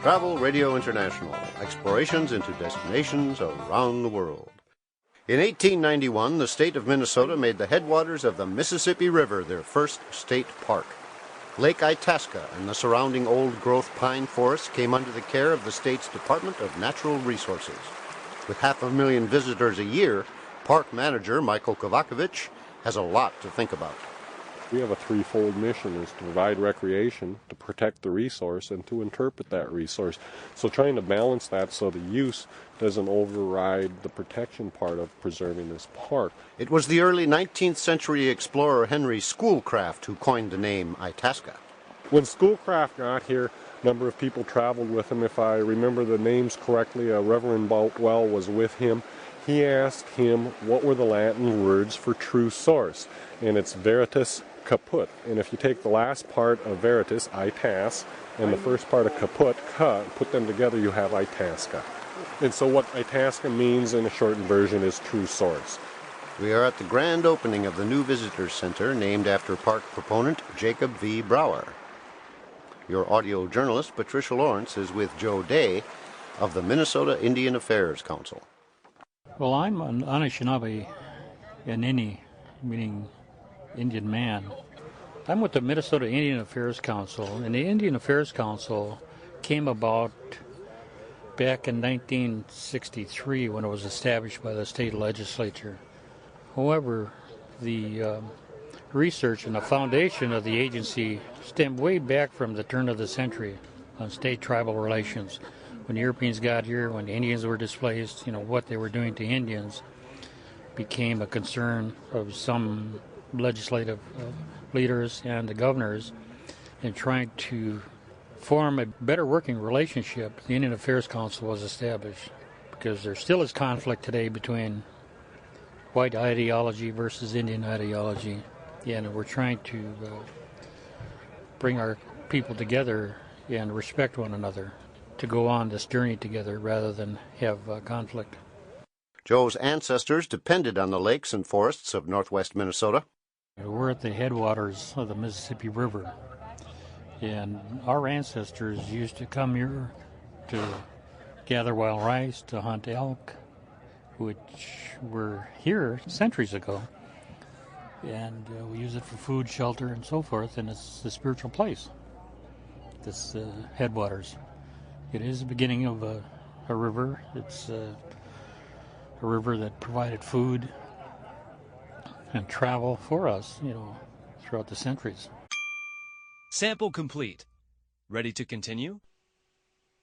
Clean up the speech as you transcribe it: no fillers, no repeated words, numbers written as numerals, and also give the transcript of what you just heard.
Travel Radio International, explorations into destinations around the world. In 1891, the state of Minnesota made the headwaters of the Mississippi River their first state park. Lake Itasca and the surrounding old-growth pine forest came under the care of the state's Department of Natural Resources. With 500,000 visitors a year, park manager Michael Kovakovich has a lot to think about. We have a threefold mission: is to provide recreation, to protect the resource, and to interpret that resource. So trying to balance that so the use doesn't override the protection part of preserving this park. It was the early 19th century explorer Henry Schoolcraft who coined the name Itasca. When Schoolcraft got here, a number of people traveled with him. If I remember the names correctly, Reverend Boutwell was with him. He asked him what were the Latin words for true source, and it's veritas caput. And if you take the last part of veritas, itas, and the first part of caput, put them together, you have Itasca. And so what Itasca means in a shortened version is true source. We are at the grand opening of the new visitor center named after park proponent Jacob V. Brower. Your audio journalist, Patricia Lawrence, is with Joe Day of the Minnesota Indian Affairs Council. Well, I'm an Anishinaabe Yanini, meaning Indian man. I'm with the Minnesota Indian Affairs Council, and the Indian Affairs Council came about back in 1963 when it was established by the state legislature. However, the research and the foundation of the agency stemmed way back from the turn of the century on state-tribal relations. When the Europeans got here, when the Indians were displaced, what they were doing to Indians became a concern of some legislative leaders and the governors in trying to form a better working relationship. The Indian Affairs Council was established because there still is conflict today between white ideology versus Indian ideology, and we're trying to bring our people together and respect one another to go on this journey together rather than have conflict. Joe's ancestors depended on the lakes and forests of northwest Minnesota. We're at the headwaters of the Mississippi River, and our ancestors used to come here to gather wild rice, to hunt elk, which were here centuries ago, and we use it for food, shelter, and so forth, and it's a spiritual place, this headwaters. It is the beginning of a river. It's a river that provided food and travel for us, throughout the centuries. Sample complete. Ready to continue?